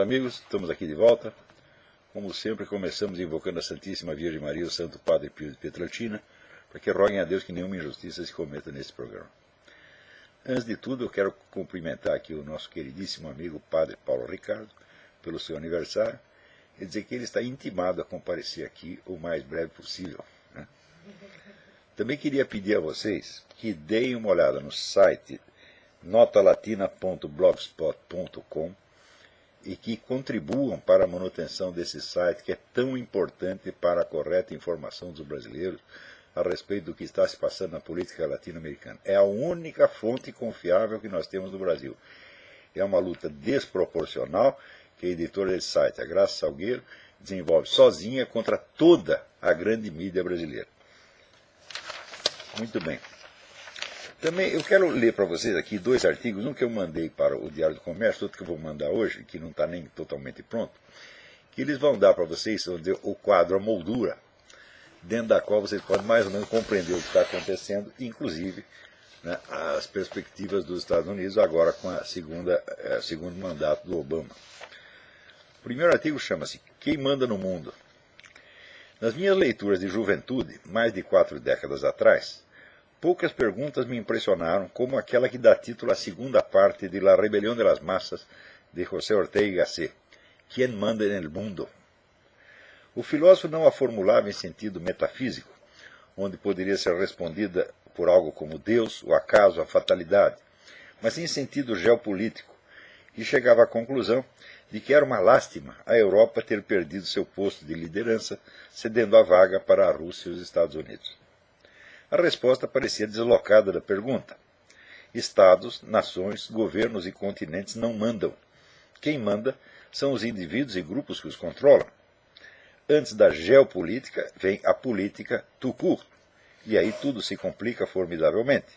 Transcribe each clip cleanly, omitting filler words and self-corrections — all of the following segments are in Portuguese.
amigos, estamos aqui de volta. Como sempre, começamos invocando a Santíssima Virgem Maria, o Santo Padre Pio de Pietrelcina, para que roguem a Deus que nenhuma injustiça se cometa nesse programa. Antes de tudo, eu quero cumprimentar aqui o nosso queridíssimo amigo Padre Paulo Ricardo, pelo seu aniversário, e dizer que ele está intimado a comparecer aqui o mais breve possível, né? Também queria pedir a vocês que deem uma olhada no site notalatina.blogspot.com e que contribuam para a manutenção desse site, que é tão importante para a correta informação dos brasileiros a respeito do que está se passando na política latino-americana. É a única fonte confiável que nós temos no Brasil. É uma luta desproporcional que a editora desse site, a Graça Salgueiro, desenvolve sozinha contra toda a grande mídia brasileira. Muito bem. Também eu quero ler para vocês aqui dois artigos, um que eu mandei para o Diário do Comércio, outro que eu vou mandar hoje, que não está nem totalmente pronto, que eles vão dar para vocês o quadro, a moldura, dentro da qual vocês podem mais ou menos compreender o que está acontecendo, inclusive, né, as perspectivas dos Estados Unidos agora com a segundo mandato do Obama. O primeiro artigo chama-se Quem Manda no Mundo? Nas minhas leituras de juventude, mais de 4 décadas atrás, poucas perguntas me impressionaram como aquela que dá título à segunda parte de La Rebelión de las Massas, de José Ortega y Gasset, Quem manda en el mundo? O filósofo não a formulava em sentido metafísico, onde poderia ser respondida por algo como Deus, o acaso, a fatalidade, mas em sentido geopolítico, e chegava à conclusão de que era uma lástima a Europa ter perdido seu posto de liderança, cedendo a vaga para a Rússia e os Estados Unidos. A resposta parecia deslocada da pergunta. Estados, nações, governos e continentes não mandam. Quem manda são os indivíduos e grupos que os controlam. Antes da geopolítica vem a política tout court, e aí tudo se complica formidavelmente.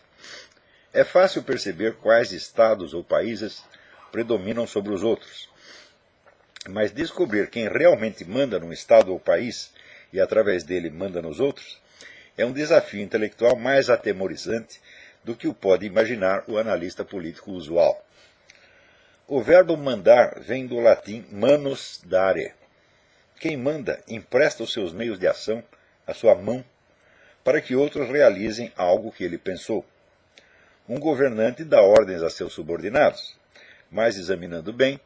É fácil perceber quais estados ou países predominam sobre os outros. Mas descobrir quem realmente manda num estado ou país e através dele manda nos outros é um desafio intelectual mais atemorizante do que o pode imaginar o analista político usual. O verbo mandar vem do latim manus dare. Quem manda empresta os seus meios de ação, a sua mão, para que outros realizem algo que ele pensou. Um governante dá ordens a seus subordinados, mas examinando bem,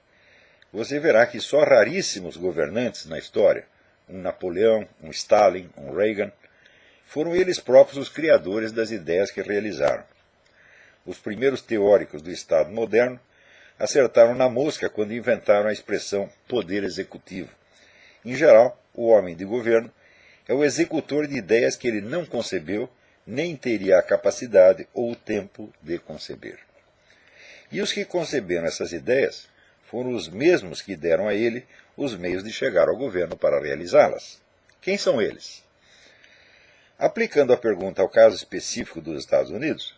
você verá que só raríssimos governantes na história, um Napoleão, um Stalin, um Reagan, foram eles próprios os criadores das ideias que realizaram. Os primeiros teóricos do Estado moderno acertaram na mosca quando inventaram a expressão poder executivo. Em geral, o homem de governo é o executor de ideias que ele não concebeu, nem teria a capacidade ou o tempo de conceber. E os que conceberam essas ideias foram os mesmos que deram a ele os meios de chegar ao governo para realizá-las. Quem são eles? Aplicando a pergunta ao caso específico dos Estados Unidos,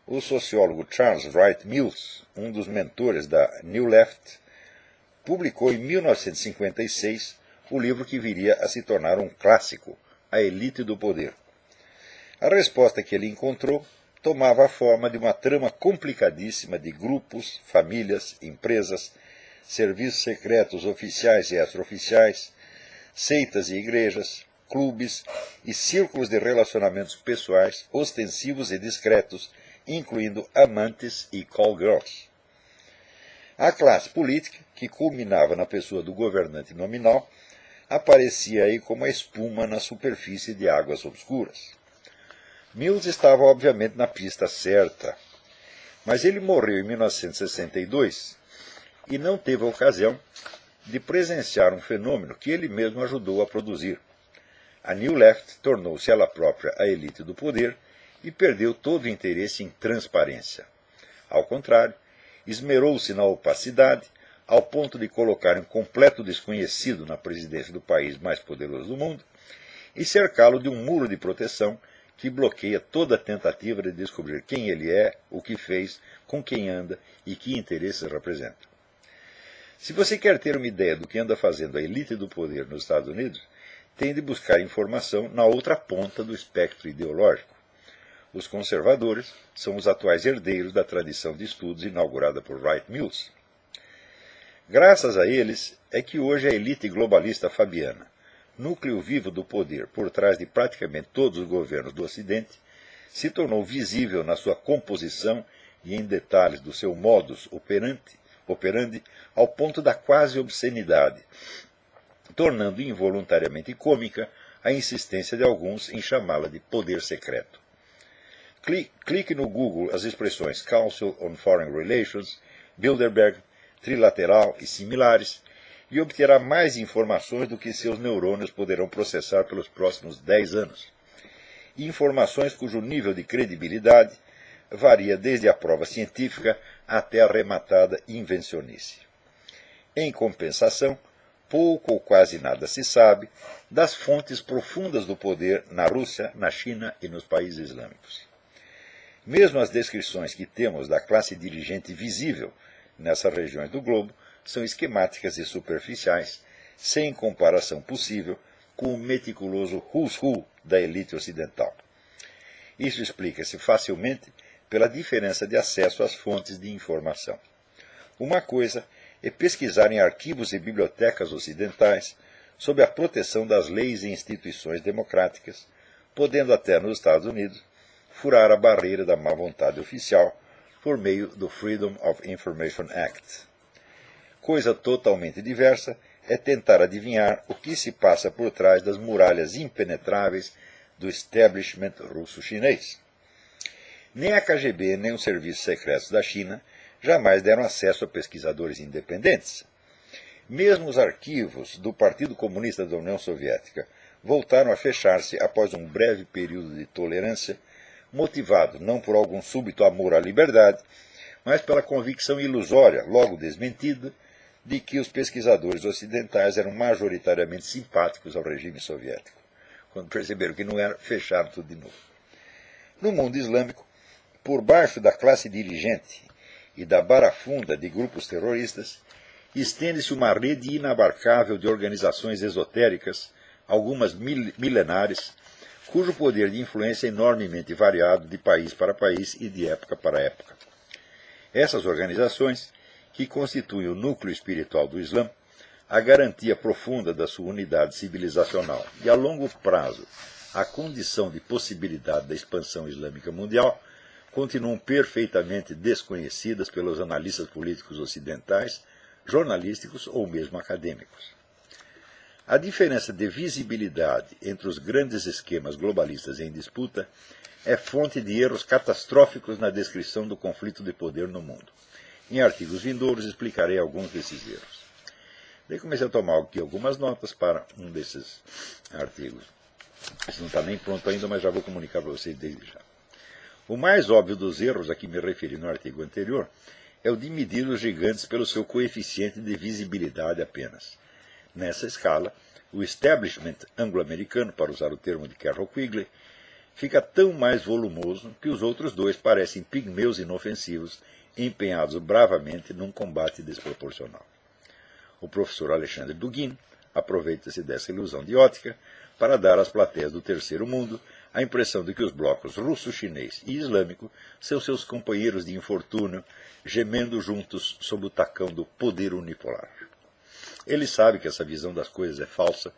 o sociólogo Charles Wright Mills, um dos mentores da New Left, publicou em 1956 o livro que viria a se tornar um clássico, A Elite do Poder. A resposta que ele encontrou tomava a forma de uma trama complicadíssima de grupos, famílias, empresas, serviços secretos oficiais e extraoficiais, seitas e igrejas, clubes e círculos de relacionamentos pessoais ostensivos e discretos, incluindo amantes e call girls. A classe política, que culminava na pessoa do governante nominal, aparecia aí como a espuma na superfície de águas obscuras. Mills estava obviamente na pista certa, mas ele morreu em 1962 e não teve a ocasião de presenciar um fenômeno que ele mesmo ajudou a produzir. A New Left tornou-se ela própria a elite do poder e perdeu todo o interesse em transparência. Ao contrário, esmerou-se na opacidade, ao ponto de colocar um completo desconhecido na presidência do país mais poderoso do mundo e cercá-lo de um muro de proteção que bloqueia toda tentativa de descobrir quem ele é, o que fez, com quem anda e que interesses representa. Se você quer ter uma ideia do que anda fazendo a elite do poder nos Estados Unidos, tem de buscar informação na outra ponta do espectro ideológico. Os conservadores são os atuais herdeiros da tradição de estudos inaugurada por Wright Mills. Graças a eles é que hoje a elite globalista fabiana, núcleo vivo do poder por trás de praticamente todos os governos do Ocidente, se tornou visível na sua composição e em detalhes do seu modus operandi ao ponto da quase obscenidade, tornando involuntariamente cômica a insistência de alguns em chamá-la de poder secreto. Clique no Google as expressões Council on Foreign Relations, Bilderberg, trilateral e similares, e obterá mais informações do que seus neurônios poderão processar pelos próximos 10 anos. Informações cujo nível de credibilidade varia desde a prova científica até a arrematada invencionice. Em compensação, pouco ou quase nada se sabe das fontes profundas do poder na Rússia, na China e nos países islâmicos. Mesmo as descrições que temos da classe dirigente visível nessas regiões do globo são esquemáticas e superficiais, sem comparação possível com o meticuloso who's who da elite ocidental. Isso explica-se facilmente pela diferença de acesso às fontes de informação. Uma coisa é pesquisar em arquivos e bibliotecas ocidentais sob a proteção das leis e instituições democráticas, podendo até nos Estados Unidos furar a barreira da má vontade oficial por meio do Freedom of Information Act. Coisa totalmente diversa é tentar adivinhar o que se passa por trás das muralhas impenetráveis do establishment russo-chinês. Nem a KGB nem os serviços secretos da China jamais deram acesso a pesquisadores independentes. Mesmo os arquivos do Partido Comunista da União Soviética voltaram a fechar-se após um breve período de tolerância, motivado não por algum súbito amor à liberdade, mas pela convicção ilusória, logo desmentida, de que os pesquisadores ocidentais eram majoritariamente simpáticos ao regime soviético. Quando perceberam que não era, fecharam tudo de novo. No mundo islâmico, por baixo da classe dirigente e da barafunda de grupos terroristas, estende-se uma rede inabarcável de organizações esotéricas, algumas milenares, cujo poder de influência é enormemente variado de país para país e de época para época. Essas organizações, que constituem o núcleo espiritual do Islã, a garantia profunda da sua unidade civilizacional e, a longo prazo, a condição de possibilidade da expansão islâmica mundial, continuam perfeitamente desconhecidas pelos analistas políticos ocidentais, jornalísticos ou mesmo acadêmicos. A diferença de visibilidade entre os grandes esquemas globalistas em disputa é fonte de erros catastróficos na descrição do conflito de poder no mundo. Em artigos vindouros explicarei alguns desses erros. Daí comecei a tomar aqui algumas notas para um desses artigos. Isso não está nem pronto ainda, mas já vou comunicar para vocês desde já. O mais óbvio dos erros a que me referi no artigo anterior é o de medir os gigantes pelo seu coeficiente de visibilidade apenas. Nessa escala, o establishment anglo-americano, para usar o termo de Carroll Quigley, fica tão mais volumoso que os outros dois parecem pigmeus inofensivos, empenhados bravamente num combate desproporcional. O professor Alexandre Dugin aproveita-se dessa ilusão de ótica para dar às plateias do terceiro mundo a impressão de que os blocos russo, chinês e islâmico são seus companheiros de infortúnio, gemendo juntos sob o tacão do poder unipolar. Ele sabe que essa visão das coisas é falsa,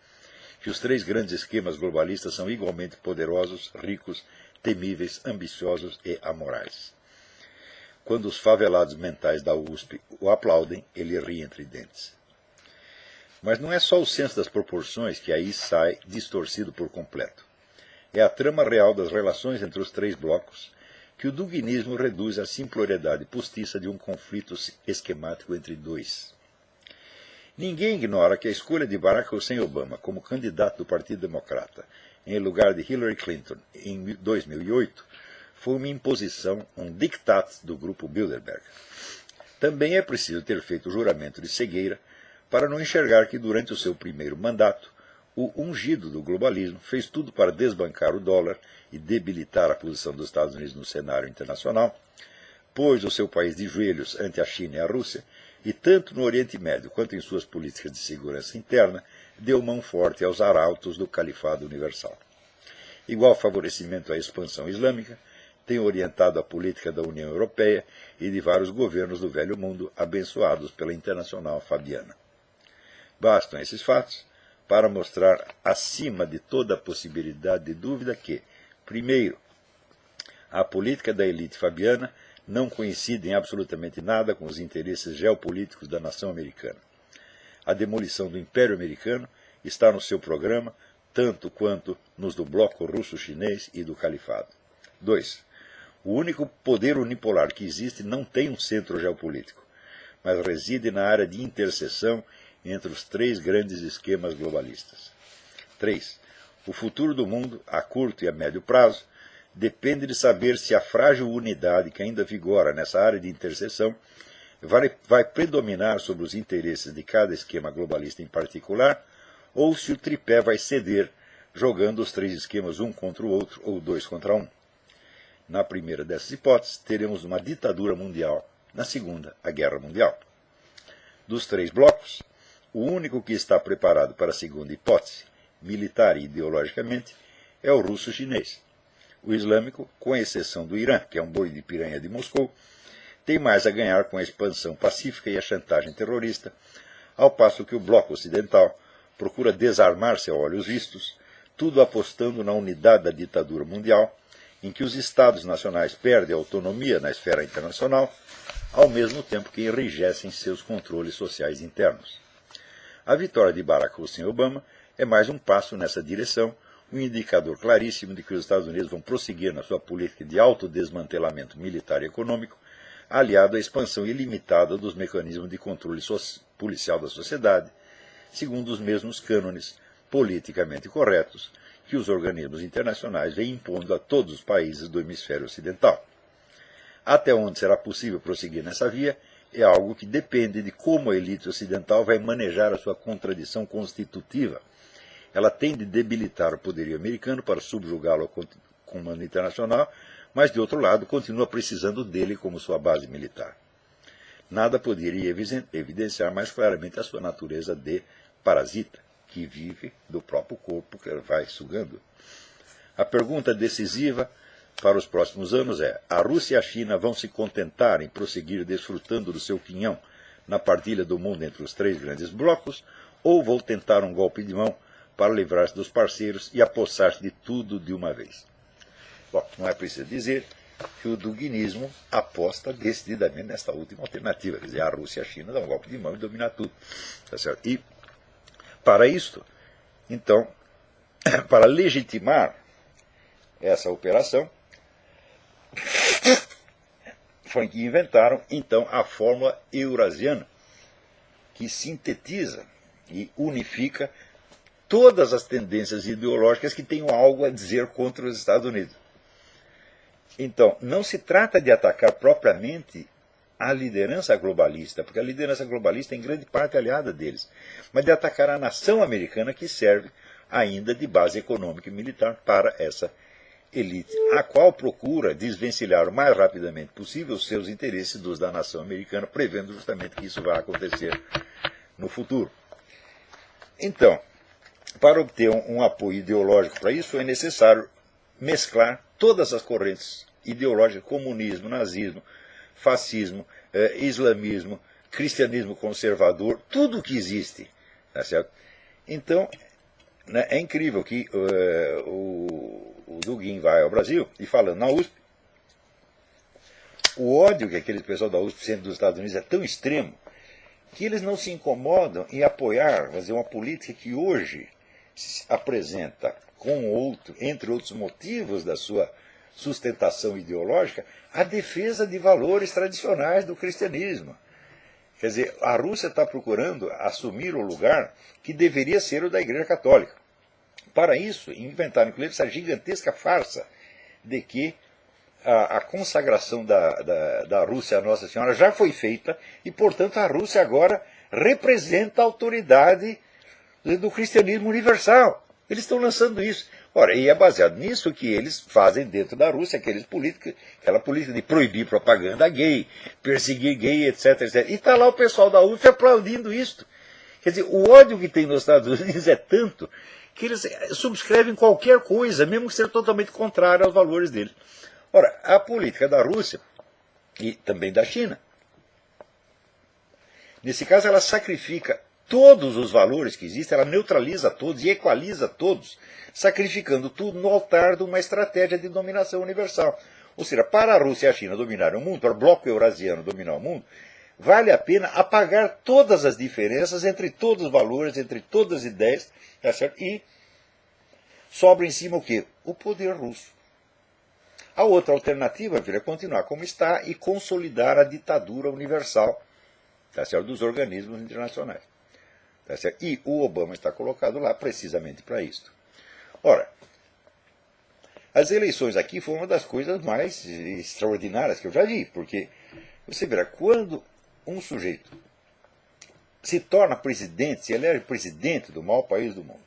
que os três grandes esquemas globalistas são igualmente poderosos, ricos, temíveis, ambiciosos e amorais. Quando os favelados mentais da USP o aplaudem, ele ri entre dentes. Mas não é só o senso das proporções que aí sai distorcido por completo. É a trama real das relações entre os três blocos que o duginismo reduz à simploriedade postiça de um conflito esquemático entre dois. Ninguém ignora que a escolha de Barack Hussein Obama como candidato do Partido Democrata em lugar de Hillary Clinton em 2008 foi uma imposição, um diktat do grupo Bilderberg. Também é preciso ter feito o juramento de cegueira para não enxergar que durante o seu primeiro mandato o ungido do globalismo fez tudo para desbancar o dólar e debilitar a posição dos Estados Unidos no cenário internacional, pôs o seu país de joelhos ante a China e a Rússia, e tanto no Oriente Médio quanto em suas políticas de segurança interna, deu mão forte aos arautos do Califado Universal. Igual favorecimento à expansão islâmica tem orientado a política da União Europeia e de vários governos do Velho Mundo, abençoados pela Internacional Fabiana. Bastam esses fatos para mostrar, acima de toda possibilidade de dúvida, que, primeiro, a política da elite fabiana não coincide em absolutamente nada com os interesses geopolíticos da nação americana. A demolição do Império Americano está no seu programa, tanto quanto nos do bloco russo-chinês e do califado. 2. O único poder unipolar que existe não tem um centro geopolítico, mas reside na área de interseção entre os três grandes esquemas globalistas. 3. O futuro do mundo, a curto e a médio prazo, depende de saber se a frágil unidade que ainda vigora nessa área de interseção vai predominar sobre os interesses de cada esquema globalista em particular, ou se o tripé vai ceder, jogando os três esquemas um contra o outro ou dois contra um. Na primeira dessas hipóteses, teremos uma ditadura mundial, na segunda, a Guerra Mundial. Dos três blocos, o único que está preparado para a segunda hipótese, militar e ideologicamente, é o russo-chinês. O islâmico, com exceção do Irã, que é um boi de piranha de Moscou, tem mais a ganhar com a expansão pacífica e a chantagem terrorista, ao passo que o bloco ocidental procura desarmar-se a olhos vistos, tudo apostando na unidade da ditadura mundial, em que os Estados nacionais perdem autonomia na esfera internacional, ao mesmo tempo que enrijecem seus controles sociais internos. A vitória de Barack Hussein Obama é mais um passo nessa direção, um indicador claríssimo de que os Estados Unidos vão prosseguir na sua política de autodesmantelamento militar e econômico, aliado à expansão ilimitada dos mecanismos de controle policial da sociedade, segundo os mesmos cânones politicamente corretos que os organismos internacionais vêm impondo a todos os países do hemisfério ocidental. Até onde será possível prosseguir nessa via é algo que depende de como a elite ocidental vai manejar a sua contradição constitutiva. Ela tem de debilitar o poderio americano para subjugá-lo ao comando internacional, mas, de outro lado, continua precisando dele como sua base militar. Nada poderia evidenciar mais claramente a sua natureza de parasita, que vive do próprio corpo que vai sugando. A pergunta decisiva para os próximos anos é: a Rússia e a China vão se contentar em prosseguir desfrutando do seu quinhão na partilha do mundo entre os três grandes blocos, ou vão tentar um golpe de mão para livrar-se dos parceiros e apossar-se de tudo de uma vez? Bom, não é preciso dizer que o duguinismo aposta decididamente nesta última alternativa, quer dizer, a Rússia e a China dão um golpe de mão e dominam tudo. Tá certo? E, para isto, então, para legitimar essa operação, foi que inventaram, então, a fórmula eurasiana, que sintetiza e unifica todas as tendências ideológicas que tenham algo a dizer contra os Estados Unidos. Então, não se trata de atacar propriamente a liderança globalista, porque a liderança globalista é em grande parte aliada deles, mas de atacar a nação americana, que serve ainda de base econômica e militar para essa elite, a qual procura desvencilhar o mais rapidamente possível os seus interesses dos da nação americana, prevendo justamente que isso vai acontecer no futuro. Então, para obter um apoio ideológico para isso, é necessário mesclar todas as correntes ideológicas: comunismo, nazismo, fascismo, islamismo, cristianismo conservador, tudo o que existe. Tá certo? Então, né, é incrível que o Dugin vai ao Brasil e falando na USP, o ódio que aquele pessoal da USP sente dos Estados Unidos é tão extremo que eles não se incomodam em apoiar, fazer uma política que hoje se apresenta entre outros motivos da sua sustentação ideológica, a defesa de valores tradicionais do cristianismo. Quer dizer, a Rússia está procurando assumir o lugar que deveria ser o da Igreja Católica. Para isso, inventaram inclusive essa gigantesca farsa de que a consagração da Rússia à Nossa Senhora já foi feita e, portanto, a Rússia agora representa a autoridade do cristianismo universal. Eles estão lançando isso. Ora, e é baseado nisso que eles fazem dentro da Rússia aquela política de proibir propaganda gay, perseguir gay, etc, etc. E está lá o pessoal da UF aplaudindo isso. Quer dizer, o ódio que tem nos Estados Unidos é tanto que eles subscrevem qualquer coisa, mesmo que seja totalmente contrário aos valores deles. Ora, a política da Rússia e também da China, nesse caso ela sacrifica todos os valores que existem, ela neutraliza todos e equaliza todos, sacrificando tudo no altar de uma estratégia de dominação universal. Ou seja, para a Rússia e a China dominarem o mundo, para o bloco eurasiano dominar o mundo, vale a pena apagar todas as diferenças entre todos os valores, entre todas as ideias, tá certo? E sobra em cima o quê? O poder russo. A outra alternativa, é continuar como está e consolidar a ditadura universal, tá certo? Dos organismos internacionais. Tá certo? E o Obama está colocado lá precisamente para isso. Ora, as eleições aqui foram uma das coisas mais extraordinárias que eu já vi, porque você verá, quando um sujeito se torna presidente, se elege presidente do maior país do mundo,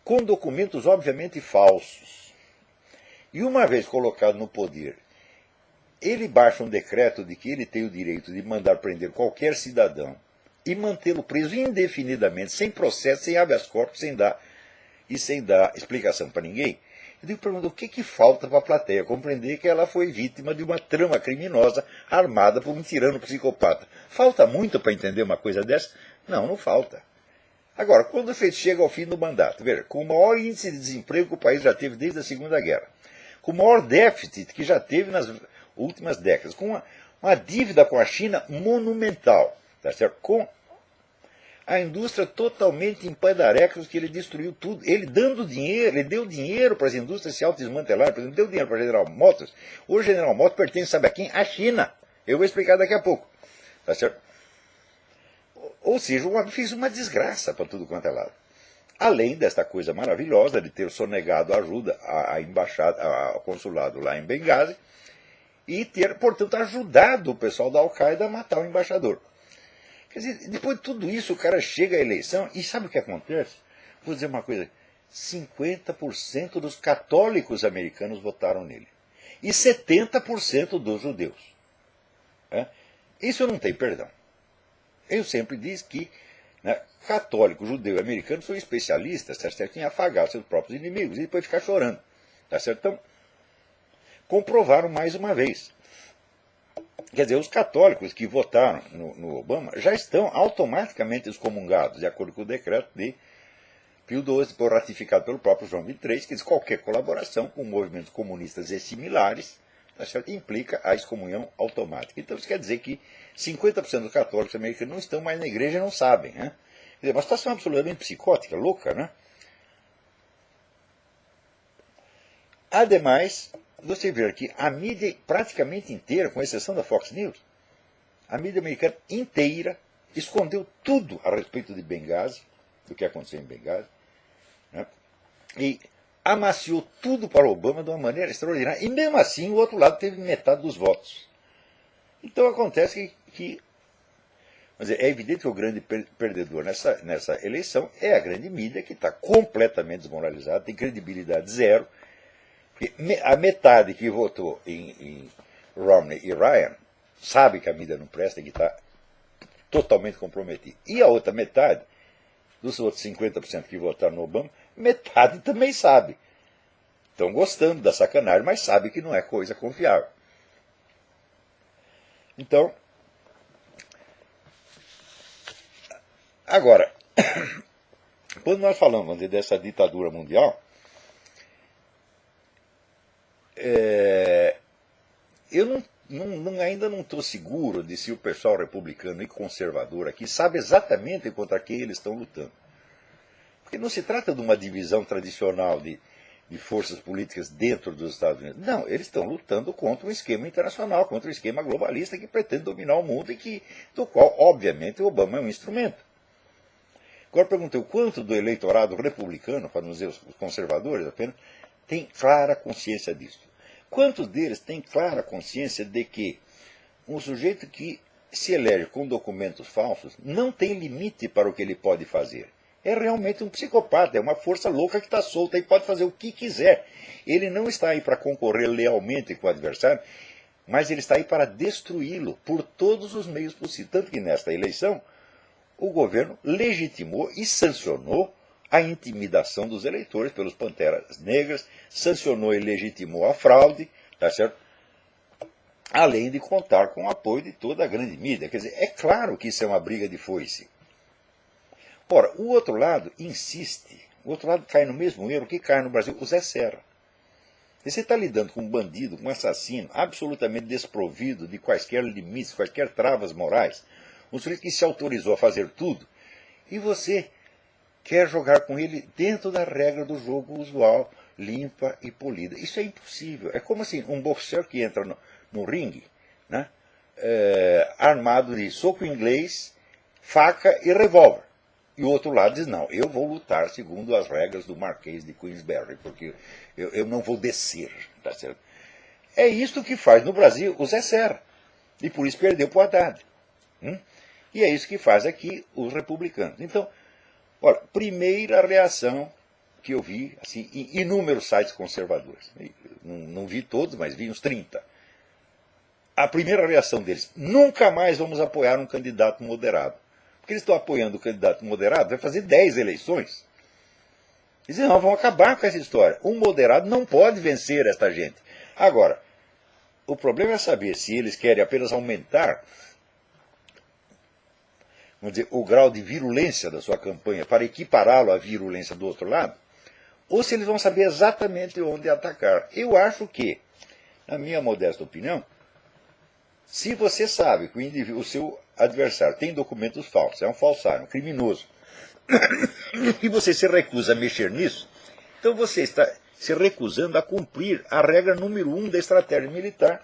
com documentos obviamente falsos, e uma vez colocado no poder, ele baixa um decreto de que ele tem o direito de mandar prender qualquer cidadão e mantê-lo preso indefinidamente, sem processo, sem habeas corpus, sem dar explicação para ninguém. Eu digo para o que falta para a plateia compreender que ela foi vítima de uma trama criminosa armada por um tirano psicopata. Falta muito para entender uma coisa dessa? Não, não falta. Agora, quando chega ao fim do mandato, veja, com o maior índice de desemprego que o país já teve desde a Segunda Guerra, com o maior déficit que já teve nas últimas décadas, com uma dívida com a China monumental, tá certo? Com a indústria totalmente em pandarecos, que ele destruiu tudo. Ele dando dinheiro, ele deu dinheiro para as indústrias se autodesmantelarem, por exemplo, deu dinheiro para a General Motors. Hoje a General Motors pertence, sabe a quem? À China. Eu vou explicar daqui a pouco. Tá certo? Ou seja, o homem fez uma desgraça para tudo quanto é lado. Além desta coisa maravilhosa de ter sonegado ajuda à embaixada, ao consulado lá em Benghazi, e ter, portanto, ajudado o pessoal da Al-Qaeda a matar o embaixador. Quer dizer, depois de tudo isso, o cara chega à eleição e sabe o que acontece? Vou dizer uma coisa, 50% dos católicos americanos votaram nele. E 70% dos judeus. Isso não tem perdão. Eu sempre disse que católico, judeu e americano são especialistas, tá certo, em afagar seus próprios inimigos e depois ficar chorando. Tá certo? Então, comprovaram mais uma vez. Quer dizer, os católicos que votaram no Obama já estão automaticamente excomungados, de acordo com o decreto de Pio XII, ratificado pelo próprio João XXIII, que diz que qualquer colaboração com movimentos comunistas e similares, tá certo, implica a excomunhão automática. Então isso quer dizer que 50% dos católicos americanos não estão mais na igreja e não sabem. Né? Quer dizer, uma situação absolutamente psicótica, louca, né? Ademais, você vê que a mídia praticamente inteira, com exceção da Fox News, a mídia americana inteira escondeu tudo a respeito de Benghazi, do que aconteceu em Benghazi, né? E amaciou tudo para o Obama de uma maneira extraordinária. E mesmo assim o outro lado teve metade dos votos. Então acontece que é evidente que o grande perdedor nessa eleição é a grande mídia, que está completamente desmoralizada, tem credibilidade zero. A metade que votou em Romney e Ryan sabe que a mídia não presta e que está totalmente comprometida. E a outra metade, dos outros 50% que votaram no Obama, metade também sabe. Estão gostando da sacanagem, mas sabe que não é coisa confiável. Então, agora, quando nós falamos dessa ditadura mundial, eu ainda não estou seguro de se o pessoal republicano e conservador aqui sabe exatamente contra quem eles estão lutando. Porque não se trata de uma divisão tradicional de forças políticas dentro dos Estados Unidos. Não, eles estão lutando contra um esquema internacional, contra um esquema globalista que pretende dominar o mundo e do qual, obviamente, o Obama é um instrumento. Agora perguntei o quanto do eleitorado republicano, para não dizer os conservadores apenas, tem clara consciência disso. Quantos deles têm clara consciência de que um sujeito que se elege com documentos falsos não tem limite para o que ele pode fazer? É realmente um psicopata, é uma força louca que está solta e pode fazer o que quiser. Ele não está aí para concorrer lealmente com o adversário, mas ele está aí para destruí-lo por todos os meios possíveis. Tanto que nesta eleição, o governo legitimou e sancionou a intimidação dos eleitores pelos Panteras Negras, sancionou e legitimou a fraude, tá certo? Além de contar com o apoio de toda a grande mídia. Quer dizer, é claro que isso é uma briga de foice. Ora, o outro lado insiste, o outro lado cai no mesmo erro que cai no Brasil, o Zé Serra. Você está lidando com um bandido, com um assassino, absolutamente desprovido de quaisquer limites, quaisquer travas morais, um sujeito que se autorizou a fazer tudo, e você quer jogar com ele dentro da regra do jogo usual, limpa e polida. Isso é impossível. É como assim, um boxeador que entra no ringue, né, armado de soco inglês, faca e revólver. E o outro lado diz, não, eu vou lutar segundo as regras do Marquês de Queensberry, porque eu não vou descer. Tá certo? É isso que faz no Brasil o Zé Serra. E por isso perdeu para o Haddad. E é isso que faz aqui os republicanos. Então, olha, primeira reação que eu vi assim, em inúmeros sites conservadores. Não vi todos, mas vi uns 30. A primeira reação deles, nunca mais vamos apoiar um candidato moderado. Porque eles estão apoiando o candidato moderado, vai fazer 10 eleições. Eles dizem, não, vão acabar com essa história. Um moderado não pode vencer esta gente. Agora, o problema é saber se eles querem apenas aumentar, vamos dizer, o grau de virulência da sua campanha para equipará-lo à virulência do outro lado, ou se eles vão saber exatamente onde atacar. Eu acho que, na minha modesta opinião, se você sabe que o seu adversário tem documentos falsos, é um falsário, um criminoso, e você se recusa a mexer nisso, então você está se recusando a cumprir a regra número 1 da estratégia militar,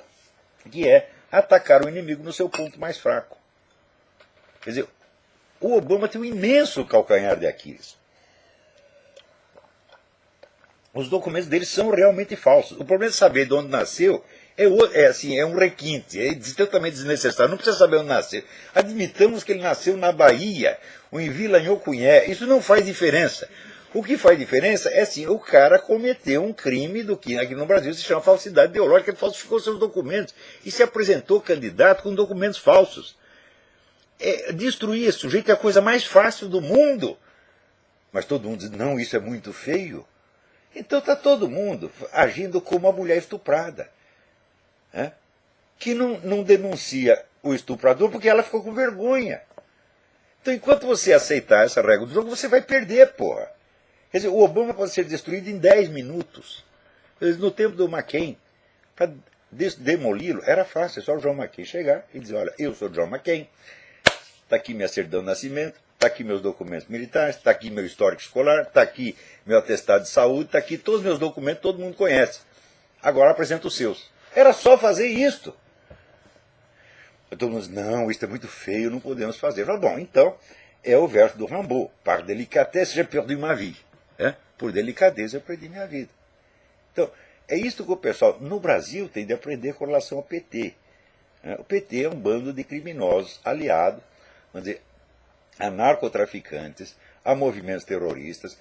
que é atacar o inimigo no seu ponto mais fraco. Quer dizer, o Obama tem um imenso calcanhar de Aquiles. Os documentos dele são realmente falsos. O problema de saber de onde nasceu é um requinte, é totalmente desnecessário. Não precisa saber onde nasceu. Admitamos que ele nasceu na Bahia, ou em Vila Nhocuné. Isso não faz diferença. O que faz diferença é assim, o cara cometeu um crime do que aqui no Brasil se chama falsidade ideológica, ele falsificou seus documentos e se apresentou candidato com documentos falsos. Destruir esse sujeito é a coisa mais fácil do mundo. Mas todo mundo diz, não, isso é muito feio. Então está todo mundo agindo como uma mulher estuprada, que não denuncia o estuprador porque ela ficou com vergonha. Então, enquanto você aceitar essa regra do jogo, você vai perder, porra. Quer dizer, o Obama pode ser destruído em 10 minutos. No tempo do McCain, para demoli-lo, era fácil, é só o John McCain chegar e dizer, olha, eu sou John McCain, está aqui minha certidão de nascimento, está aqui meus documentos militares, está aqui meu histórico escolar, está aqui meu atestado de saúde, está aqui todos os meus documentos, todo mundo conhece. Agora apresenta os seus. Era só fazer isto. Todo mundo diz, não, isso é muito feio, não podemos fazer. Falo, bom, então, é o verso do Rimbaud. Par délicatesse, j'ai perdu ma vie. Por delicadeza, eu perdi minha vida. Então, é isso que o pessoal no Brasil tem de aprender com relação ao PT. O PT é um bando de criminosos aliados, vamos dizer, a narcotraficantes, a movimentos terroristas,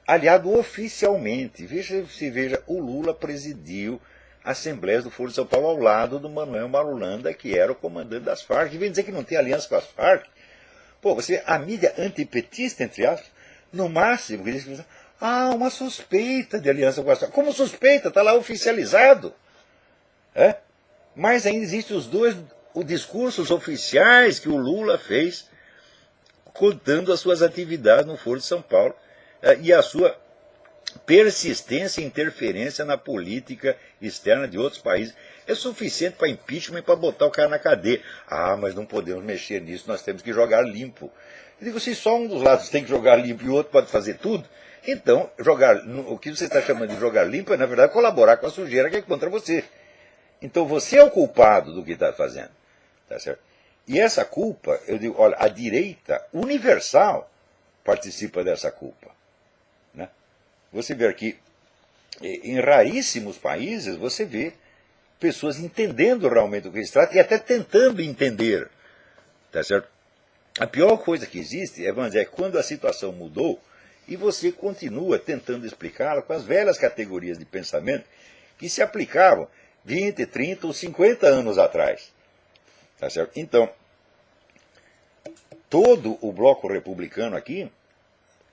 aliado oficialmente. Veja, o Lula presidiu a Assembleia do Foro de São Paulo ao lado do Manuel Marulanda, que era o comandante das Farc. E vem dizer que não tem aliança com as Farc. Pô, a mídia antipetista, entre aspas, no máximo, que diz, uma suspeita de aliança com as Farc. Como suspeita? Está lá oficializado. Mas ainda existem os discursos oficiais que o Lula fez, contando as suas atividades no Foro de São Paulo e a sua persistência e interferência na política externa de outros países. É suficiente para impeachment e para botar o cara na cadeia. Mas não podemos mexer nisso, nós temos que jogar limpo. Eu digo, se só um dos lados tem que jogar limpo e o outro pode fazer tudo, então o que você está chamando de jogar limpo é, na verdade, colaborar com a sujeira que é contra você. Então você é o culpado do que está fazendo. Tá certo? E essa culpa, eu digo, olha, a direita universal participa dessa culpa. Você vê aqui, em raríssimos países, você vê pessoas entendendo realmente o que se trata e até tentando entender. Tá certo? A pior coisa que existe é quando a situação mudou e você continua tentando explicá-la com as velhas categorias de pensamento que se aplicavam 20, 30 ou 50 anos atrás. Tá certo? Então, todo o bloco republicano aqui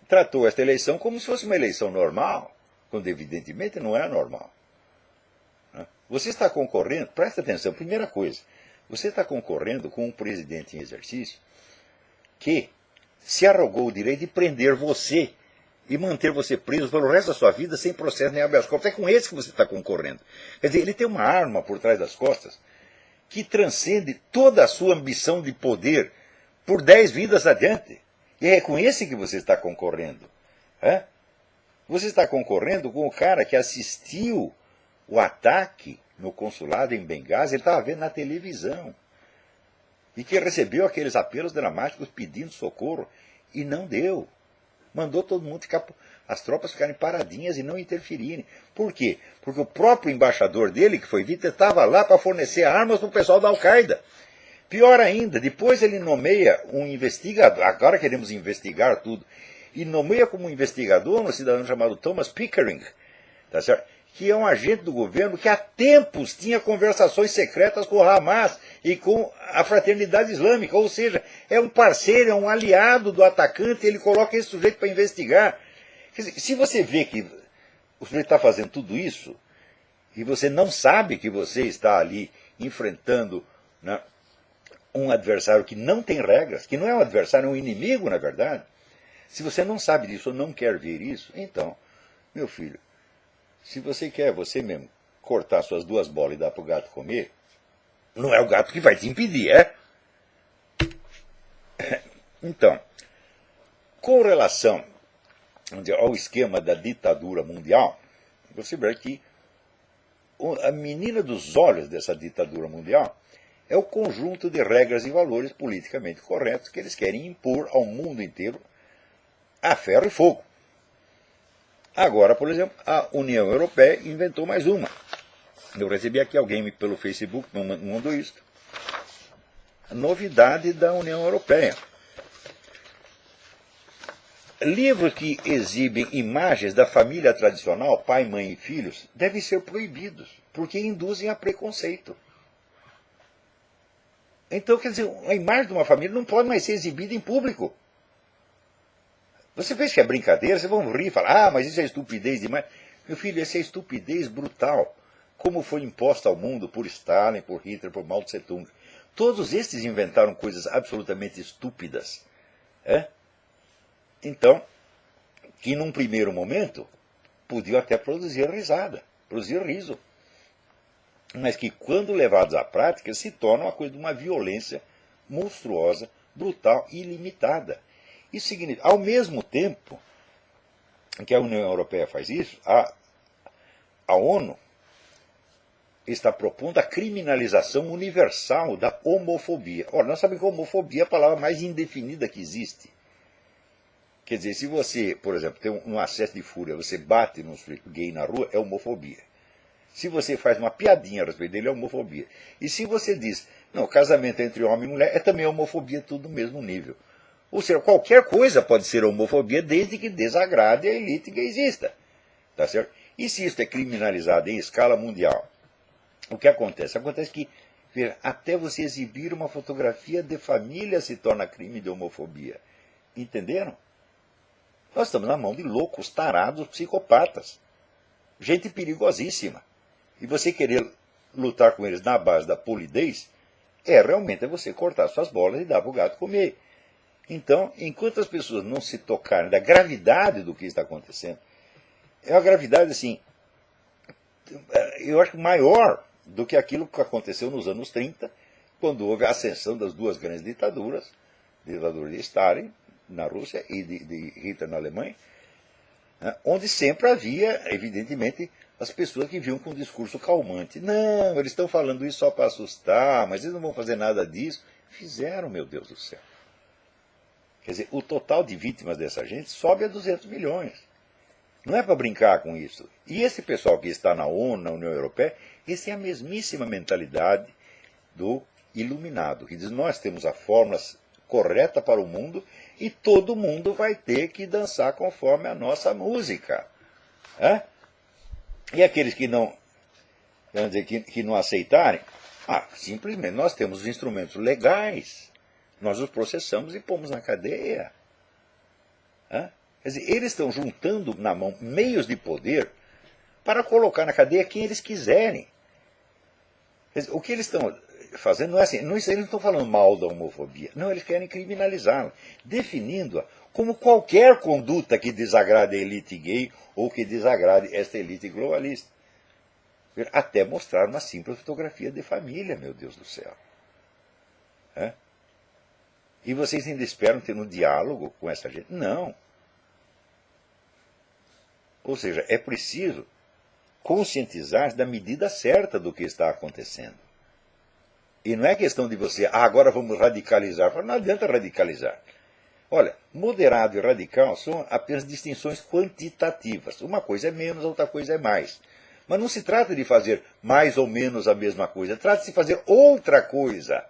tratou esta eleição como se fosse uma eleição normal, quando evidentemente não é normal. Você está concorrendo, presta atenção, primeira coisa, você está concorrendo com um presidente em exercício que se arrogou o direito de prender você e manter você preso pelo resto da sua vida sem processo nem habeas corpus. É com esse que você está concorrendo. Quer dizer, ele tem uma arma por trás das costas que transcende toda a sua ambição de poder por 10 vidas adiante. E é com esse que você está concorrendo. É? Você está concorrendo com o cara que assistiu o ataque no consulado em Benghazi, ele estava vendo na televisão. E que recebeu aqueles apelos dramáticos pedindo socorro e não deu. Mandou todo mundo ficar, as tropas ficarem paradinhas e não interferirem. Por quê? Porque o próprio embaixador dele, que foi vítima, estava lá para fornecer armas para o pessoal da Al-Qaeda. Pior ainda, depois ele nomeia um investigador, agora queremos investigar tudo, e nomeia como investigador um cidadão chamado Thomas Pickering, tá certo? Que é um agente do governo que há tempos tinha conversações secretas com o Hamas e com a Fraternidade Islâmica, ou seja, é um parceiro, é um aliado do atacante, ele coloca esse sujeito para investigar. Quer dizer, se você vê que o sujeito está fazendo tudo isso, e você não sabe que você está ali enfrentando, né, um adversário que não tem regras, que não é um adversário, é um inimigo, na verdade, se você não sabe disso ou não quer ver isso, então, meu filho, se você quer você mesmo cortar suas 2 bolas e dar para o gato comer, não é o gato que vai te impedir, é? Então, com relação ao esquema da ditadura mundial, você vê que a menina dos olhos dessa ditadura mundial é o conjunto de regras e valores politicamente corretos que eles querem impor ao mundo inteiro a ferro e fogo. Agora, por exemplo, a União Europeia inventou mais uma. Eu recebi aqui alguém pelo Facebook, me mandou isso. A novidade da União Europeia. Livros que exibem imagens da família tradicional, pai, mãe e filhos, devem ser proibidos, porque induzem a preconceito. Então, quer dizer, a imagem de uma família não pode mais ser exibida em público. Você pensa que é brincadeira, vocês vão rir e falar, mas isso é estupidez demais. Meu filho, essa é estupidez brutal, como foi imposta ao mundo por Stalin, por Hitler, por Mao Tse-tung. Todos estes inventaram coisas absolutamente estúpidas. É? Então, que num primeiro momento, podiam até produzir risada, produzir riso. Mas que quando levados à prática, se tornam uma coisa de uma violência monstruosa, brutal e ilimitada. Isso significa, ao mesmo tempo que a União Europeia faz isso, a ONU está propondo a criminalização universal da homofobia. Ora, nós sabemos que homofobia é a palavra mais indefinida que existe. Quer dizer, se você, por exemplo, tem um acesso de fúria, você bate num sujeito gay na rua, é homofobia. Se você faz uma piadinha a respeito dele, é homofobia. E se você diz, não, casamento entre homem e mulher é também homofobia, tudo no mesmo nível. Ou seja, qualquer coisa pode ser homofobia desde que desagrade a elite gaysista. Tá certo? E se isso é criminalizado em escala mundial, o que acontece? Acontece que até você exibir uma fotografia de família se torna crime de homofobia. Entenderam? Nós estamos na mão de loucos, tarados, psicopatas. Gente perigosíssima. E você querer lutar com eles na base da polidez, realmente você cortar suas bolas e dar para o gato comer. Então, enquanto as pessoas não se tocarem da gravidade do que está acontecendo, é uma gravidade, assim, eu acho maior do que aquilo que aconteceu nos anos 30, quando houve a ascensão das 2 grandes ditaduras, a ditadura de Stalin na Rússia e de Hitler na Alemanha, né, onde sempre havia, evidentemente, as pessoas que vinham com um discurso calmante. Não, eles estão falando isso só para assustar, mas eles não vão fazer nada disso. Fizeram, meu Deus do céu. Quer dizer, o total de vítimas dessa gente sobe a 200 milhões. Não é para brincar com isso. E esse pessoal que está na ONU, na União Europeia, esse tem a mesmíssima mentalidade do iluminado, que diz, nós temos a fórmula correta para o mundo e todo mundo vai ter que dançar conforme a nossa música. É? E aqueles que não, vamos dizer, que não aceitarem, simplesmente nós temos os instrumentos legais, nós os processamos e pomos na cadeia. É? Quer dizer, eles estão juntando na mão meios de poder para colocar na cadeia quem eles quiserem. Quer dizer, o que eles estão fazendo não é assim, eles não estão falando mal da homofobia, não, eles querem criminalizá-la, definindo-a como qualquer conduta que desagrade a elite gay ou que desagrade esta elite globalista. Até mostrar uma simples fotografia de família, meu Deus do céu. É? E vocês ainda esperam ter um diálogo com essa gente? Não. Ou seja, é preciso conscientizar da medida certa do que está acontecendo. E não é questão de você, agora vamos radicalizar. Não adianta radicalizar. Olha, moderado e radical são apenas distinções quantitativas. Uma coisa é menos, outra coisa é mais. Mas não se trata de fazer mais ou menos a mesma coisa. Trata-se de fazer outra coisa.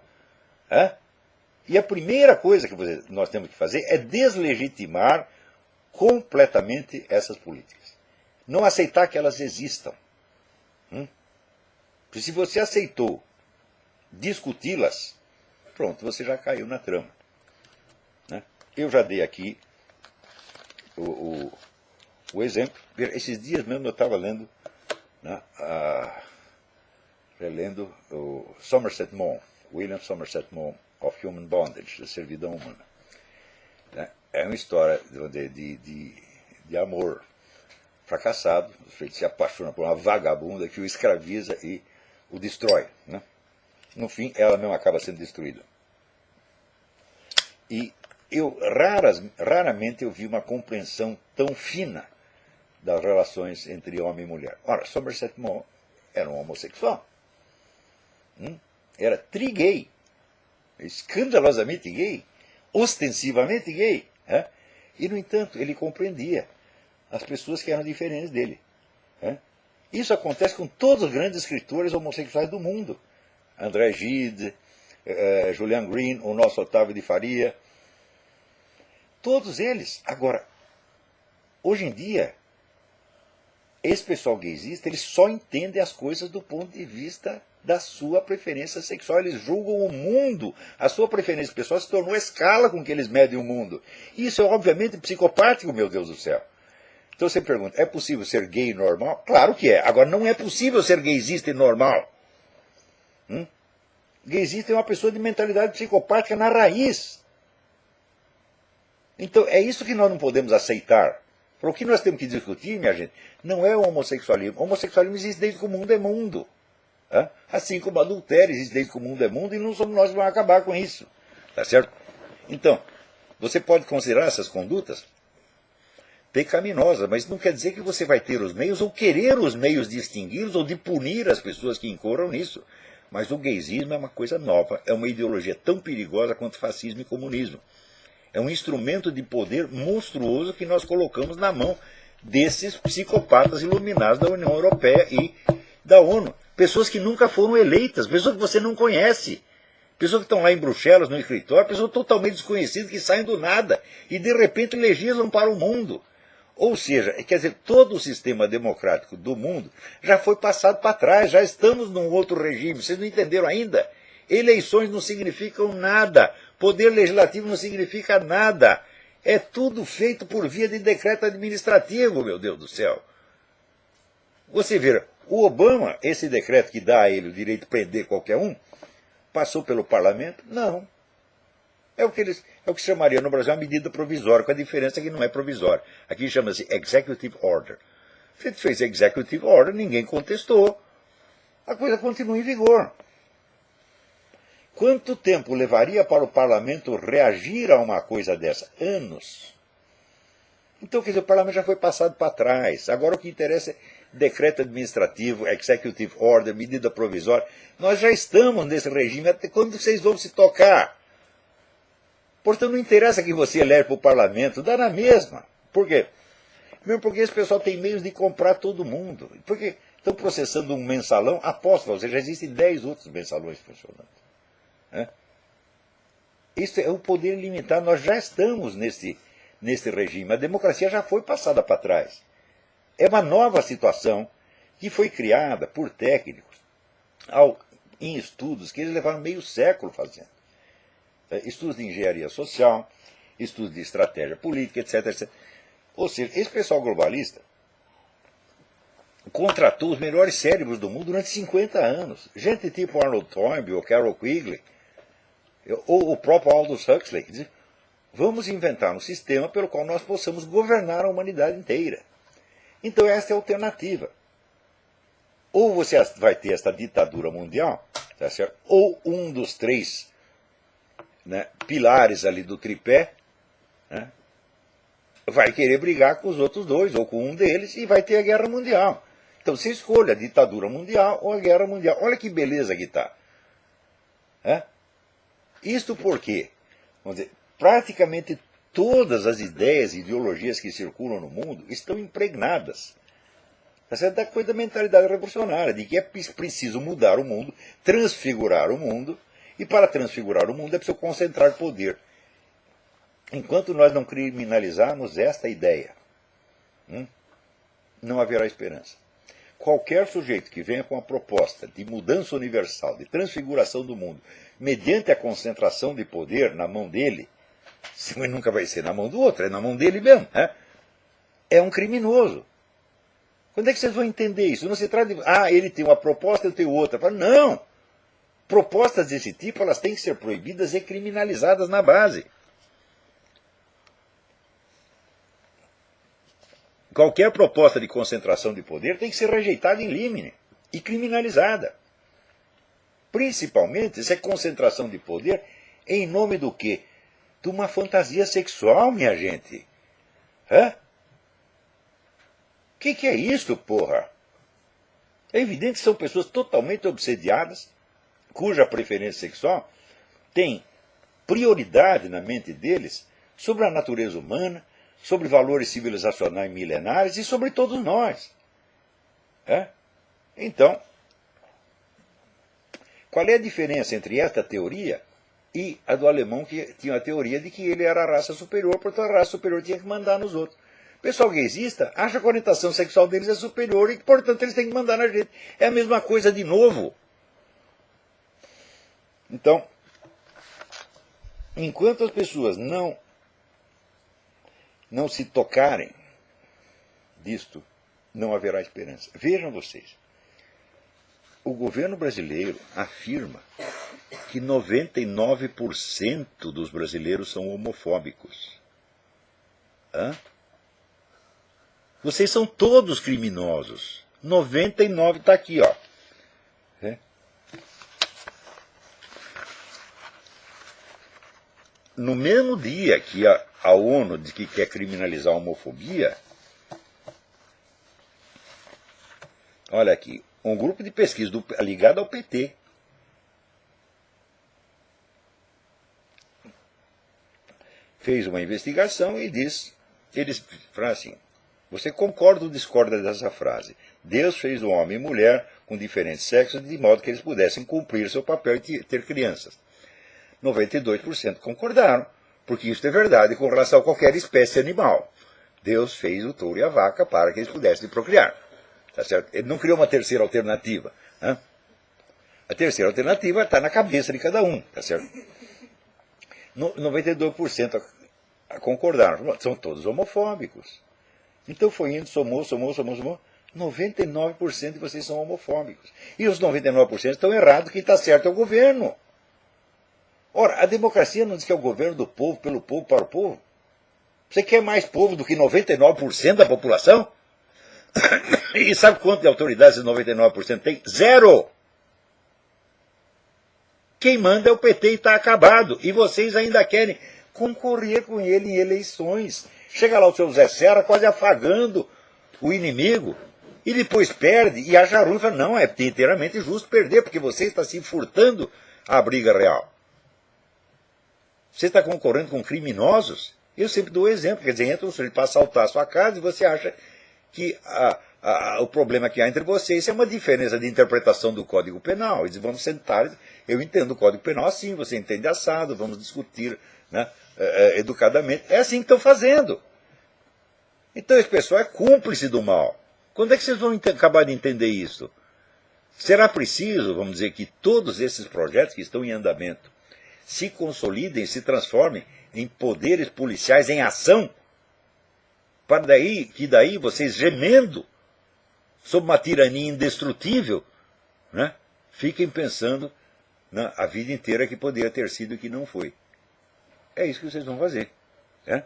É? E a primeira coisa que nós temos que fazer é deslegitimar completamente essas políticas. Não aceitar que elas existam. Porque se você aceitou discuti-las, pronto, você já caiu na trama. Né? Eu já dei aqui o exemplo. Esses dias mesmo eu estava lendo, né, relendo o Somerset Maugham, William Somerset Maugham, of Human Bondage, da servidão humana. Né? É uma história de amor fracassado, o sujeito se apaixona por uma vagabunda que o escraviza e o destrói. Né? No fim, ela mesmo acaba sendo destruída. E raramente eu vi uma compreensão tão fina das relações entre homem e mulher. Ora, Somerset Maugham era um homossexual. Era trigay. Escandalosamente gay. Ostensivamente gay. E, no entanto, ele compreendia as pessoas que eram diferentes dele. Isso acontece com todos os grandes escritores homossexuais do mundo. André Gide, Julian Green, o nosso Otávio de Faria. Todos eles. Agora, hoje em dia, esse pessoal gaysista, eles só entendem as coisas do ponto de vista da sua preferência sexual. Eles julgam o mundo. A sua preferência pessoal se tornou a escala com que eles medem o mundo. Isso é obviamente psicopático, meu Deus do céu. Então você pergunta, é possível ser gay normal? Claro que é. Agora, não é possível ser gaysista e normal. Gaysista é uma pessoa de mentalidade psicopática na raiz. Então, é isso que nós não podemos aceitar. O que nós temos que discutir, minha gente, não é o homossexualismo. O homossexualismo existe desde que o mundo é mundo. Assim como o adultério existe desde que o mundo é mundo, e não somos nós que vamos acabar com isso. Tá certo? Então, você pode considerar essas condutas pecaminosas, mas não quer dizer que você vai ter os meios ou querer os meios de extingui-los ou de punir as pessoas que incorram nisso. Mas o gaysismo é uma coisa nova, é uma ideologia tão perigosa quanto fascismo e comunismo. É um instrumento de poder monstruoso que nós colocamos na mão desses psicopatas iluminados da União Europeia e da ONU. Pessoas que nunca foram eleitas, pessoas que você não conhece. Pessoas que estão lá em Bruxelas, no escritório, pessoas totalmente desconhecidas que saem do nada e de repente legislam para o mundo. Ou seja, quer dizer, todo o sistema democrático do mundo já foi passado para trás, já estamos num outro regime. Vocês não entenderam ainda? Eleições não significam nada. Poder legislativo não significa nada. É tudo feito por via de decreto administrativo, meu Deus do céu. Você vê, o Obama, esse decreto que dá a ele o direito de prender qualquer um, passou pelo parlamento? Não. É o que se chamaria no Brasil uma medida provisória, com a diferença que não é provisória. Aqui chama-se Executive Order. Se ele fez Executive Order, ninguém contestou. A coisa continua em vigor. Quanto tempo levaria para o parlamento reagir a uma coisa dessa? Anos. Então, quer dizer, o parlamento já foi passado para trás. Agora o que interessa é decreto administrativo, Executive Order, medida provisória. Nós já estamos nesse regime. Até quando vocês vão se tocar? Portanto, não interessa que você elege para o parlamento, dá na mesma. Por quê? Mesmo porque esse pessoal tem meios de comprar todo mundo. Porque estão processando um mensalão, aposto, ou seja, já existem 10 outros mensalões funcionando. Isso é o poder limitado. Nós já estamos nesse regime. A democracia já foi passada para trás. É uma nova situação que foi criada por técnicos em estudos que eles levaram meio século fazendo. Estudos de engenharia social, estudos de estratégia política, etc, etc. Ou seja, esse pessoal globalista contratou os melhores cérebros do mundo durante 50 anos. Gente tipo Arnold Toynbee ou Carol Quigley, ou o próprio Aldous Huxley. Diz, vamos inventar um sistema pelo qual nós possamos governar a humanidade inteira. Então essa é a alternativa. Ou você vai ter esta ditadura mundial, tá certo? Ou um dos três, né, pilares ali do tripé, né, vai querer brigar com os outros dois, ou com um deles, e vai ter a guerra mundial. Então você escolhe a ditadura mundial ou a guerra mundial. Olha que beleza que está. Isto porque, vamos dizer, praticamente todas as ideias e ideologias que circulam no mundo estão impregnadas da coisa da mentalidade revolucionária, de que é preciso mudar o mundo, transfigurar o mundo, e para transfigurar o mundo é preciso concentrar poder. Enquanto nós não criminalizarmos esta ideia, não haverá esperança. Qualquer sujeito que venha com a proposta de mudança universal, de transfiguração do mundo, mediante a concentração de poder na mão dele, nunca vai ser na mão do outro, é na mão dele mesmo, é um criminoso. Quando é que vocês vão entender isso? Não se trata de, ele tem uma proposta, eu tenho outra. Não! Propostas desse tipo, elas têm que ser proibidas e criminalizadas na base. Qualquer proposta de concentração de poder tem que ser rejeitada em limine e criminalizada. Principalmente se é concentração de poder em nome do quê? De uma fantasia sexual, minha gente. O que é isso, porra? É evidente que são pessoas totalmente obsediadas, cuja preferência sexual tem prioridade na mente deles sobre a natureza humana, sobre valores civilizacionais milenares e sobre todos nós. Então, qual é a diferença entre esta teoria e a do alemão, que tinha a teoria de que ele era a raça superior, portanto a raça superior tinha que mandar nos outros? O pessoal gaysista acha que a orientação sexual deles é superior e que, portanto, eles têm que mandar na gente. É a mesma coisa de novo. Então, enquanto as pessoas não se tocarem disto, não haverá esperança. Vejam vocês, o governo brasileiro afirma que 99% dos brasileiros são homofóbicos. Vocês são todos criminosos. 99 está aqui, ó. No mesmo dia que a ONU diz que quer criminalizar a homofobia, olha aqui, um grupo de pesquisa ligado ao PT fez uma investigação e diz, eles falam assim, você concorda ou discorda dessa frase? Deus fez o homem e mulher com diferentes sexos de modo que eles pudessem cumprir seu papel e ter crianças. 92% concordaram, porque isso é verdade com relação a qualquer espécie animal. Deus fez o touro e a vaca para que eles pudessem procriar. Tá certo? Ele não criou uma terceira alternativa. A terceira alternativa está na cabeça de cada um. Tá certo? 92% concordaram. São todos homofóbicos. Então foi indo, somou. 99% de vocês são homofóbicos. E os 99% estão errados, quem está certo é o governo. Ora, a democracia não diz que é o governo do povo, pelo povo, para o povo? Você quer mais povo do que 99% da população? E sabe quanto de autoridade esses 99% tem? Zero! Quem manda é o PT e está acabado. E vocês ainda querem concorrer com ele em eleições. Chega lá o seu Zé Serra quase afagando o inimigo. E depois perde e acha ruim e fala, não, é inteiramente justo perder, porque você está se furtando à briga real. Você está concorrendo com criminosos? Eu sempre dou exemplo, quer dizer, entra um sujeito para assaltar a sua casa e você acha que o problema que há entre vocês é uma diferença de interpretação do Código Penal. Eles vão sentar, eu entendo o Código Penal assim, você entende assado, vamos discutir, né, educadamente. É assim que estão fazendo. Então esse pessoal é cúmplice do mal. Quando é que vocês vão acabar de entender isso? Será preciso, vamos dizer, que todos esses projetos que estão em andamento se consolidem, se transformem em poderes policiais em ação, para que daí vocês gemendo sob uma tirania indestrutível, né, fiquem pensando a vida inteira que poderia ter sido e que não foi. É isso que vocês vão fazer. Né?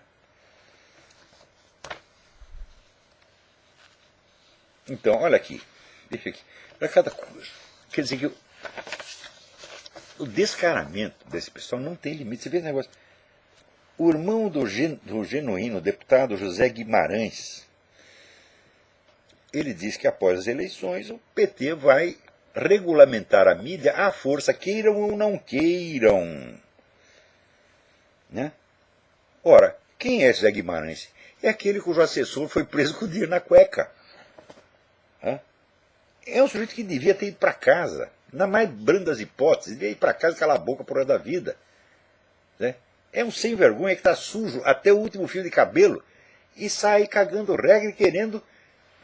Então, olha aqui. Deixa aqui. Para cada coisa. Quer dizer que o descaramento desse pessoal não tem limite. Você vê esse negócio. O irmão do genuíno deputado José Guimarães, ele diz que após as eleições o PT vai regulamentar a mídia à força, queiram ou não queiram. Né? Ora, quem é José Guimarães? É aquele cujo assessor foi preso com o dinheiro na cueca. É um sujeito que devia ter ido para casa. Na mais brandas hipóteses, devia ir para casa e calar a boca por resto da vida. Né? É um sem vergonha que está sujo até o último fio de cabelo e sai cagando regra e querendo,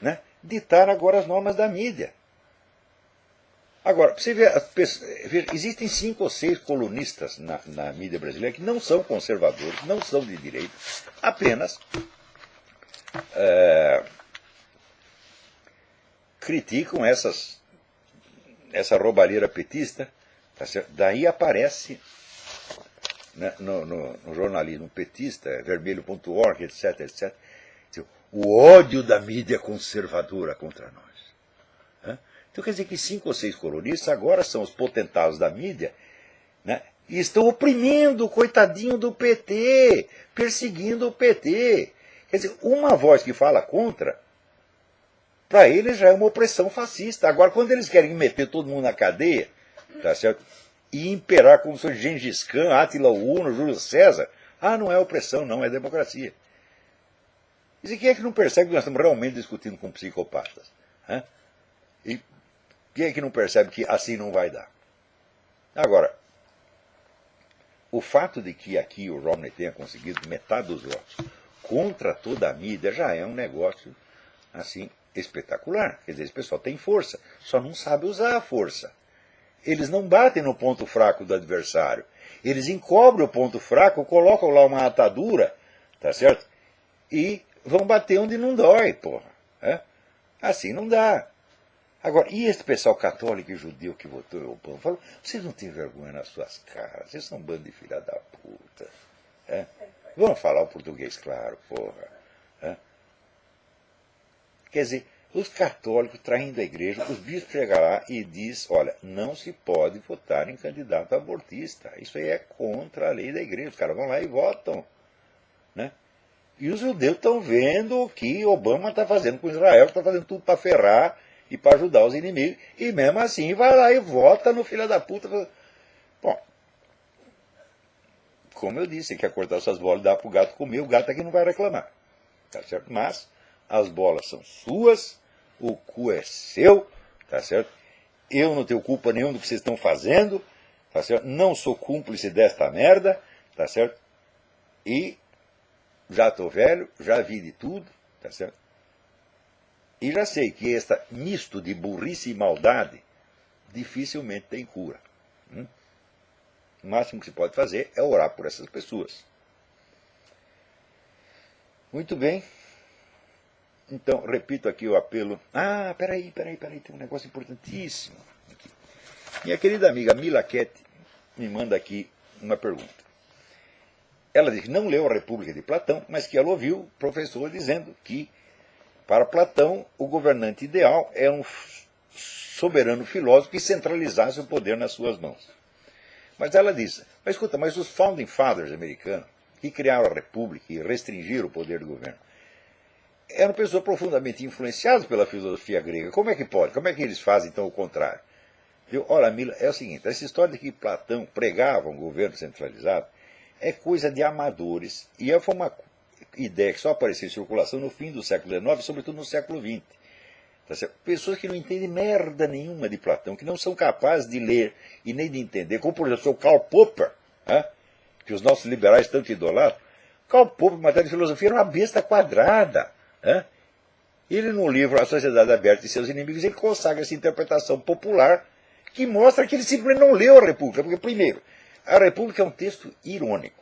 né, ditar agora as normas da mídia. Agora, para você ver, existem 5 ou 6 colunistas na mídia brasileira que não são conservadores, não são de direita, apenas criticam essa roubalheira petista. Tá certo? Daí aparece, né, no jornalismo petista, vermelho.org, etc., etc., o ódio da mídia conservadora contra nós. Então quer dizer que 5 ou 6 colunistas agora são os potentados da mídia, né, e estão oprimindo o coitadinho do PT, perseguindo o PT. Quer dizer, uma voz que fala contra, para eles já é uma opressão fascista. Agora, quando eles querem meter todo mundo na cadeia, tá certo? E imperar como se fosse Gengis Khan, Átila Uno, Júlio César, não é opressão, não, é democracia. E quem é que não percebe que nós estamos realmente discutindo com psicopatas? E quem é que não percebe que assim não vai dar? Agora, o fato de que aqui o Romney tenha conseguido metade dos votos contra toda a mídia já é um negócio assim espetacular. Quer dizer, esse pessoal tem força, só não sabe usar a força. Eles não batem no ponto fraco do adversário. Eles encobrem o ponto fraco, colocam lá uma atadura, tá certo? E vão bater onde não dói, porra. Assim não dá. Agora, e esse pessoal católico e judeu que votou em Obama? Falou, vocês não têm vergonha nas suas caras, vocês são um bando de filha da puta. Vamos falar o português claro, porra. Quer dizer, os católicos traindo a igreja, os bispos chegam lá e diz, olha, não se pode votar em candidato abortista. Isso aí é contra a lei da igreja. Os caras vão lá e votam. Né? E os judeus estão vendo o que Obama está fazendo com Israel, está fazendo tudo para ferrar e para ajudar os inimigos. E mesmo assim vai lá e vota no filho da puta. Bom, como eu disse, quer cortar suas bolas e dar para o gato comer, o gato aqui não vai reclamar. Tá certo? Mas as bolas são suas, o cu é seu, tá certo? Eu não tenho culpa nenhuma do que vocês estão fazendo, tá certo? Não sou cúmplice desta merda, tá certo? E já estou velho, já vi de tudo, tá certo? E já sei que este misto de burrice e maldade dificilmente tem cura. O máximo que se pode fazer é orar por essas pessoas. Muito bem. Então, repito aqui o apelo. Peraí, tem um negócio importantíssimo aqui. Minha querida amiga Mila Ketty me manda aqui uma pergunta. Ela diz que não leu a República de Platão, mas que ela ouviu o professor dizendo que, para Platão, o governante ideal é um soberano filósofo que centralizasse o poder nas suas mãos. Mas ela diz, mas escuta, mas os Founding Fathers americanos, que criaram a República e restringiram o poder do governo, eram pessoas profundamente influenciadas pela filosofia grega. Como é que pode? Como é que eles fazem, então, o contrário? Olha, Mila, é o seguinte, essa história de que Platão pregava um governo centralizado é coisa de amadores, e foi uma ideia que só apareceu em circulação no fim do século XIX, sobretudo no século XX. Tá, pessoas que não entendem merda nenhuma de Platão, que não são capazes de ler e nem de entender, como por exemplo o Karl Popper, que os nossos liberais tanto idolatram. Karl Popper, em matéria de filosofia, era uma besta quadrada. Ele, no livro A Sociedade Aberta e Seus Inimigos, ele consagra essa interpretação popular que mostra que ele simplesmente não leu a República. Porque, primeiro, a República é um texto irônico.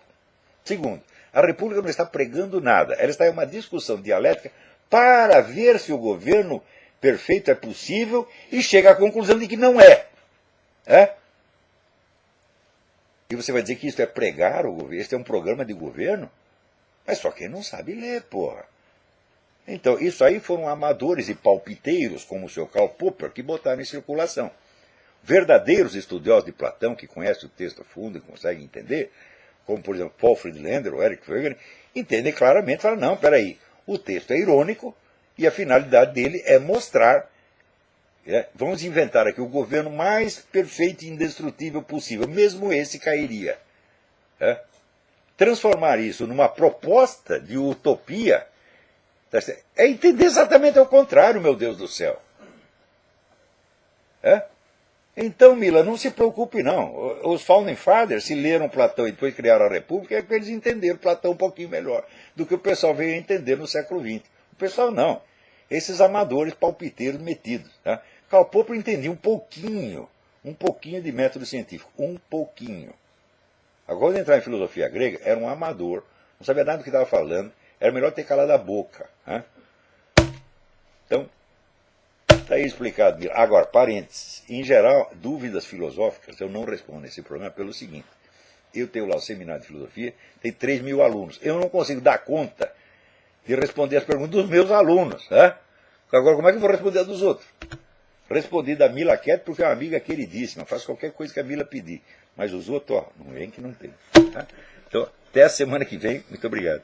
Segundo, a República não está pregando nada. Ela está em uma discussão dialética para ver se o governo perfeito é possível e chega à conclusão de que não é. E você vai dizer que isso é pregar o governo, isso é um programa de governo? Mas só quem não sabe ler, porra. Então, isso aí foram amadores e palpiteiros, como o Sr. Karl Popper, que botaram em circulação. Verdadeiros estudiosos de Platão, que conhecem o texto a fundo e conseguem entender, como, por exemplo, Paul Friedlander ou Eric Wegener, entendem claramente, falam, não, peraí, o texto é irônico e a finalidade dele é mostrar, vamos inventar aqui o governo mais perfeito e indestrutível possível, mesmo esse cairia. Transformar isso numa proposta de utopia é entender exatamente ao contrário, meu Deus do céu. Então, Mila, não se preocupe, não. Os Founding Fathers, se leram Platão e depois criaram a República, é que eles entenderam Platão um pouquinho melhor do que o pessoal veio a entender no século XX. O pessoal não. Esses amadores palpiteiros metidos. Karl Popper entendia um pouquinho de método científico. Um pouquinho. Agora, quando entrar em filosofia grega, era um amador, não sabia nada do que estava falando, era melhor ter calado a boca. Então, está aí explicado. Agora, parênteses. Em geral, dúvidas filosóficas, eu não respondo esse programa pelo seguinte. Eu tenho lá o seminário de filosofia, tem 3 mil alunos. Eu não consigo dar conta de responder as perguntas dos meus alunos. Agora, como é que eu vou responder a dos outros? Respondi da Mila Cat porque é uma amiga queridíssima, faz qualquer coisa que a Mila pedir. Mas os outros, não vem que não tem. Então, até a semana que vem. Muito obrigado.